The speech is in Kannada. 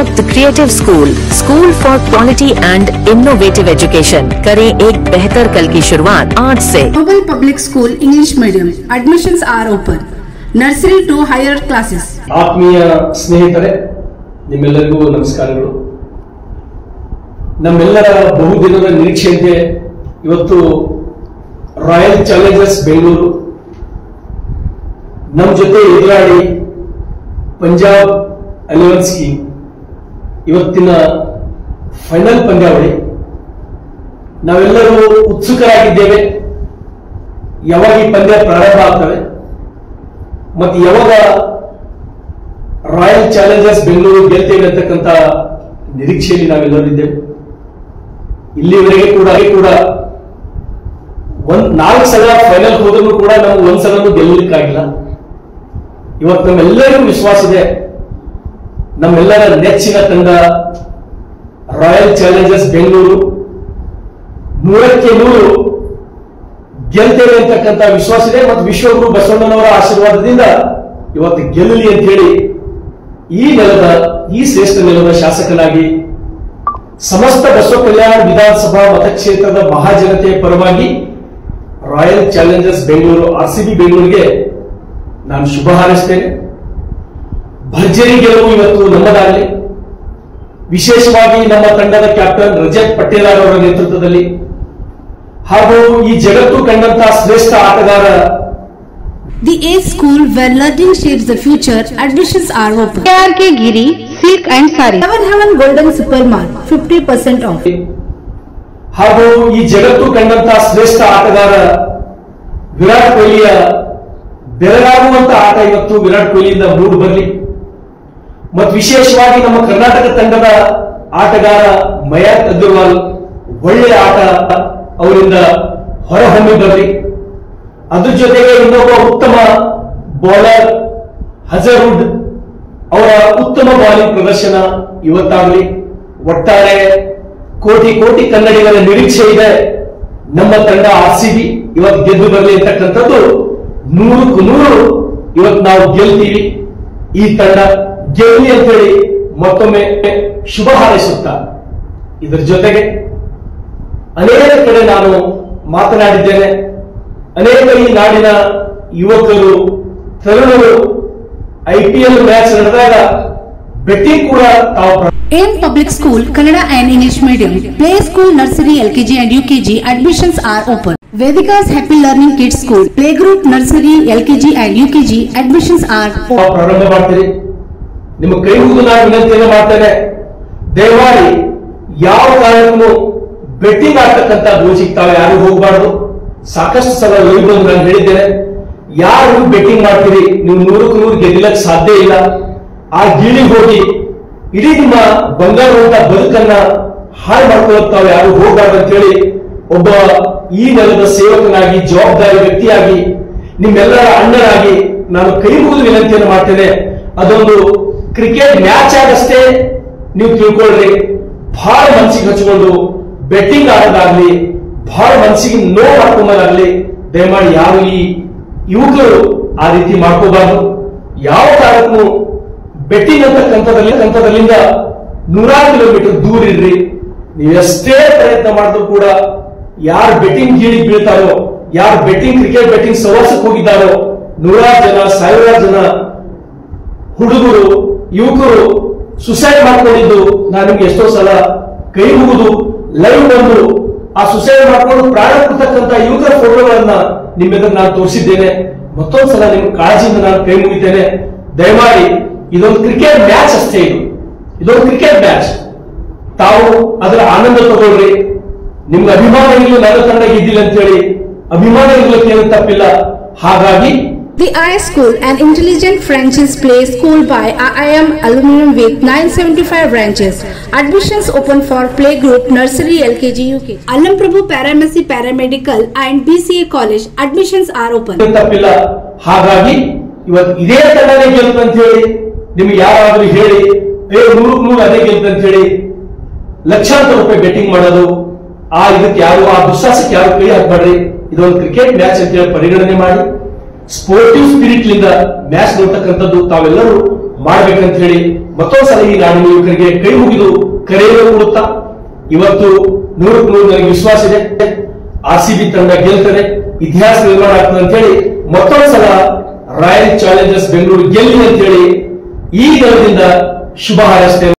Park the Creative School for quality and innovative education। करें एक बेहतर कल की शुरुआत आज से। Global Public School English Medium admissions are open. Nursery to higher classes. ಆತ್ಮೀಯ ಸ್ನೇಹಿತರೆ, ನಿಮ್ಮೆಲ್ಲರಿಗೂ ನಮಸ್ಕಾರಗಳು. ನಮ್ಮೆಲ್ಲರ ಬಹುದಿನದ ನಿರೀಕ್ಷೆಯಂತೆ ಇವತ್ತು ರಾಯಲ್ ಚಾಲೆಂಜರ್ಸ್ ಬೆಂಗಳೂರು ನಮ್ಮ ಜೊತೆ ಎದುರಾಡಿ ಪಂಜಾಬ್ ಅಲಿಯನ್ಸ್ ಗೆ ಇವತ್ತಿನ ಫೈನಲ್ ಪಂದ್ಯಾವಳಿ. ನಾವೆಲ್ಲರೂ ಉತ್ಸುಕರಾಗಿದ್ದೇವೆ. ಯಾವಾಗ ಈ ಪಂದ್ಯ ಪ್ರಾರಂಭ ಆಗ್ತವೆ ಮತ್ತು ಯಾವಾಗ ರಾಯಲ್ ಚಾಲೆಂಜರ್ಸ್ ಬೆಂಗಳೂರು ಗೆಲ್ತೇವೆ ಅಂತಕ್ಕಂಥ ನಿರೀಕ್ಷೆಯಲ್ಲಿ ನಾವೆಲ್ಲರೂ ಇದ್ದೇವೆ. ಇಲ್ಲಿವರೆಗೆ ಕೂಡ 4 ಸಲ ಫೈನಲ್ ಹೋದ್ರೂ ಕೂಡ ನಾವು ಒಂದ್ಸಲೂ ಗೆಲ್ಲಲಿಕ್ಕಾಗಿಲ್ಲ. ಇವತ್ತು ನಮ್ಮೆಲ್ಲರಿಗೂ ವಿಶ್ವಾಸ ಇದೆ, ನಮ್ಮೆಲ್ಲರ ನೆಚ್ಚಿನ ತಂಡ ರಾಯಲ್ ಚಾಲೆಂಜರ್ಸ್ ಬೆಂಗಳೂರು 100ಕ್ಕೆ 100 ಗೆಲ್ತೇವೆ ಅಂತಕ್ಕಂಥ ವಿಶ್ವಾಸ ಇದೆ. ಮತ್ತು ವಿಶ್ವಗುರು ಬಸವಣ್ಣನವರ ಆಶೀರ್ವಾದದಿಂದ ಇವತ್ತು ಗೆಲ್ಲಲಿ ಅಂತ ಹೇಳಿ ಈ ಶ್ರೇಷ್ಠ ನೆಲದ ಶಾಸಕನಾಗಿ ಸಮಸ್ತ ಬಸವ ಕಲ್ಯಾಣ ವಿಧಾನಸಭಾ ಮತಕ್ಷೇತ್ರದ ಮಹಾಜನತೆಯ ಪರವಾಗಿ ರಾಯಲ್ ಚಾಲೆಂಜರ್ಸ್ ಬೆಂಗಳೂರು RCB ಬೆಂಗಳೂರಿಗೆ ನಾನು ಶುಭ ಹಾರೈಸ್ತೇನೆ. ಭರ್ಜರಿ ಗೆಲುವು ಇವತ್ತು ನಮ್ಮದಾಗಲಿ. ವಿಶೇಷವಾಗಿ ನಮ್ಮ ತಂಡದ ಕ್ಯಾಪ್ಟನ್ ರಜತ್ ಪಟೇಲರ್ ಅವರ ನೇತೃತ್ವದಲ್ಲಿ ಹಾಗೂ ಈ ಜಗತ್ತು ಕಂಡಂತಹ ಶ್ರೇಷ್ಠ ಆಟಗಾರ The A school where learning shapes the future. Admissions are open. KRK Giri Silk and Sari. Heaven Golden Super Mart 50% off. ಹಾಗೂ ಈ ಜಗತ್ತು ಕಂಡಂತಹ ಶ್ರೇಷ್ಠ ಆಟಗಾರ ವಿರಾಟ್ ಕೊಹ್ಲಿಯ ಬೆರಗಾಗುವಂತ ಆಟ ಇವತ್ತು ವಿರಾಟ್ ಕೊಹ್ಲಿಯಿಂದ ಮೂಡಿ ಬರಲಿ. ಮತ್ತು ವಿಶೇಷವಾಗಿ ನಮ್ಮ ಕರ್ನಾಟಕ ತಂಡದ ಆಟಗಾರ ಮಯಾಂಕ್ ಅಗರ್ವಾಲ್ ಒಳ್ಳೆಯ ಆಟ ಅವರಿಂದ ಹೊರಹೊಮ್ಮಿ ಬರಲಿ. ಅದ್ರ ಜೊತೆಗೆ ಇನ್ನೊಬ್ಬ ಉತ್ತಮ ಬೌಲರ್ ಹಜರ್ವುಡ್ ಅವರ ಉತ್ತಮ ಬಾಲಿಂಗ್ ಪ್ರದರ್ಶನ ಇವತ್ತಾಗಲಿ. ಒಟ್ಟಾರೆ ಕೋಟಿ ಕೋಟಿ ಕನ್ನಡಿಗರ ನಿರೀಕ್ಷೆ ಇದೆ, ನಮ್ಮ ತಂಡ RCB ಇವತ್ತು ಗೆದ್ದು ಬರಲಿ ಅಂತಕ್ಕಂಥದ್ದು 100ಕ್ಕೆ 100 ಇವತ್ತು ನಾವು ಗೆಲ್ತೀವಿ. ಈ ತಂಡ ಗೆಲ್ಲಿ ಅಂತೇಳಿ ಮತ್ತೊಮ್ಮೆ ಶುಭ ಹಾರೈಸುತ್ತಾ, ಇದರ ಜೊತೆಗೆ ಅನೇಕ ಕಡೆ ನಾನು ಮಾತನಾಡಿದ್ದೇನೆ. ಅನೇಕ ಈ ನಾಡಿನ ಯುವಕರು ತರುಣರು IPL ಮ್ಯಾಚ್ ನಡೆದಾಗ ಬೆಟ್ಟಿಂಗ್ ಕೂಡ ತಾವು AIM Public School Kannada and English Medium Play School Nursery LKG and UKG admissions are open. Vedika's Happy Learning Kids School Playgroup Nursery LKG and UKG admissions are open. ಪ್ರಾರಂಭ ಮಾಡ್ತೀರಿ. ನಿಮ್ಮ ಕೈ ಮುಗಿದು ನಾನು ವಿನಂತಿಯನ್ನು ಮಾಡ್ತೇನೆ, ದಯಮಾಡಿ ಯಾವ ಕಾರಣಕ್ಕೂ ಬೆಟ್ಟಿಂಗ್ ಆಗ್ತಕ್ಕಂಥ ಗೋಚಿಗೆ ತಾವು ಯಾರು ಹೋಗಬಾರ್ದು. ಸಾಕಷ್ಟು ಸಲ ಲೈವ್ ಬಂದು ನಾನು ಹೇಳಿದ್ದೇನೆ, ಯಾರು ಬೆಟ್ಟಿಂಗ್ ಮಾಡ್ತೀರಿ ನೀವು 100ಕ್ಕೆ 100 ಗೆಲ್ಲಕ್ಕೆ ಸಾಧ್ಯ ಇಲ್ಲ. ಆ ಗೀಳಿಗೆ ಹೋಗಿ ಇಡೀ ನಿಮ್ಮ ಬಂಗಾರವಂತ ಬದುಕನ್ನ ಹಾಳು ಮಾಡ್ಕೊಳ್ಳೋಕೆ ತಾವು ಯಾರು ಹೋಗಬಾರ್ದು ಅಂತ ಹೇಳಿ ಒಬ್ಬ ಈ ನೆಲದ ಸೇವಕನಾಗಿ ಜವಾಬ್ದಾರಿ ವ್ಯಕ್ತಿಯಾಗಿ ನಿಮ್ಮೆಲ್ಲರ ಅಣ್ಣನಾಗಿ ನಾನು ಕೈ ಮುಗಿದು ವಿನಂತಿಯನ್ನು ಮಾಡ್ತೇನೆ. ಅದೊಂದು ಕ್ರಿಕೆಟ್ ಮ್ಯಾಚ್ ಆಗಷ್ಟೇ ನೀವು ತಿಳ್ಕೊಳ್ರಿ. ಬಹಳ ಮನಸ್ಸಿಗೆ ಹಚ್ಚಿಕೊಂಡು ಬೆಟ್ಟಿಂಗ್ ಆಡೋದಾಗ್ಲಿ, ಬಹಳ ಮನಸ್ಸಿಗೆ ನೋವು ಮಾಡ್ಕೊಂಬಾರಾಗ್ಲಿ ದಯಮಾಡಿ ಯಾರು ಈ ಯುವಕರು ಆ ರೀತಿ ಮಾಡ್ಕೋಬಾರ್ದು. ಯಾವ ಕಾರಣಕ್ಕೂ ಬೆಟ್ಟಿಂಗ್ ಅಂತಕ್ಕಂಥದಲ್ಲಿಂದ 100 ಕಿಲೋಮೀಟರ್ ದೂರ ಇರ್ರಿ. ನೀವು ಎಷ್ಟೇ ಪ್ರಯತ್ನ ಮಾಡಿದ್ರು ಕೂಡ ಯಾರು ಬೆಟ್ಟಿಂಗ್ ಗೀಳಿಗೆ ಬೀಳ್ತಾರೋ, ಯಾರು ಕ್ರಿಕೆಟ್ ಬೆಟ್ಟಿಂಗ್ ಸವಾಸಕ್ಕೆ ಹೋಗಿದ್ದಾರೋ 100 ಜನ 1000 ಜನ ಹುಡುಗರು ಯುವಕರು ಸುಸೈಡ್ ಮಾಡ್ಕೊಂಡಿದ್ದು ನಾನು ನಿಮ್ಗೆ ಎಷ್ಟೋ ಸಲ ಕೈ ಮುಗಿದು ಲೈವ್ ಬಂದು ಆ ಸುಸೈಡ್ ಮಾಡ್ಕೊಂಡು ಪ್ರಾಣ ಕೊಡ್ತಕ್ಕಂಥ ಯುವಕರ ಫೋಟೋಗಳನ್ನ ನಿಮ್ಮೆದುರು ನಾನು ತೋರಿಸಿದ್ದೇನೆ. ಮತ್ತೊಂದ್ಸಲ ನಿಮ್ ಕಾಳಜಿಯಿಂದ ನಾನು ಕೈ ಮುಗಿತೇನೆ. ದಯಮಾಡಿ ಇದೊಂದು ಕ್ರಿಕೆಟ್ ಮ್ಯಾಚ್ ಅಷ್ಟೇ, ಇದೊಂದು ಕ್ರಿಕೆಟ್ ಮ್ಯಾಚ್. ತಾವು ಅದರ ಆನಂದ ತಗೊಳ್ರಿ. ನಿಮ್ಗೆ ಅಭಿಮಾನಿಗಳು ನನ್ನ ತಂಡ ಗೆದ್ದಿಲ್ಲ ಅಂತ ಹೇಳಿ ಅಭಿಮಾನ ಇರ್ಲಿಕ್ಕೆ ಏನು ತಪ್ಪಿಲ್ಲ. ಹಾಗಾಗಿ The I School, an intelligent franchise play school by IIM Aluminum with 975 branches. Admissions open for playgroup, nursery, LKG, UKG. Allam Prabhu Paramedic Paramedical and BCA College. Admissions are open. ತಪ್ಪಿಲ್ಲ. ಹಾಗಾಗಿ ಇವತ್ತು ಇದೇ ತಂಡನೇ ಗೆಲ್ತು ಅಂತ ಹೇಳಿ ನಿಮ್ಗೆ ಯಾರಾದ್ರೂ ಹೇಳಿ 100ಕ್ಕೆ 100 ಅದೇ ಗೆಲ್ತು ಅಂತ ಹೇಳಿ ಲಕ್ಷಾಂತರ ರೂಪಾಯಿ ಬೆಟ್ಟಿಂಗ್ ಮಾಡೋದು, ಇದಕ್ಕೆ ಯಾರು ಆ ದುಸ್ಸಾಹಸಕ್ಕೆ ಯಾರು ಕೈ ಹಾಕಬೇಡ್ರಿ. ಇದೊಂದು ಕ್ರಿಕೆಟ್ ಮ್ಯಾಚ್ ಅಂತ ಹೇಳಿ ಪರಿಗಣನೆ ಮಾಡಿ ಸ್ಪೋರ್ಟಿವ್ ಸ್ಪಿರಿಟ್ ಲಿಂದ ಮ್ಯಾಚ್ ನೋಡ್ತಕ್ಕಂಥದ್ದು ತಾವೆಲ್ಲರೂ ಮಾಡ್ಬೇಕಂತ ಹೇಳಿ ಮತ್ತೊಂದ್ಸಲ ಈ ನಾಡಿನ ಯುವಕರಿಗೆ ಕೈ ಮುಗಿದು ಕರೆಯನ್ನು ಕೊಡುತ್ತಾ ಇವತ್ತು 100% ನನಗೆ ವಿಶ್ವಾಸ ಇದೆ. RCB ತಂಡ ಗೆಲ್ತದೆ, ಇತಿಹಾಸ ನಿರ್ಮಾಣ ಆಗ್ತದೆ ಅಂತ ಹೇಳಿ ಮತ್ತೊಂದ್ಸಲ ರಾಯಲ್ ಚಾಲೆಂಜರ್ಸ್ ಬೆಂಗಳೂರು ಗೆಲ್ಲಿ ಅಂತ ಹೇಳಿ ಈ ದಿನದಿಂದ ಶುಭ ಹಾರೈಸ್ತೇನೆ.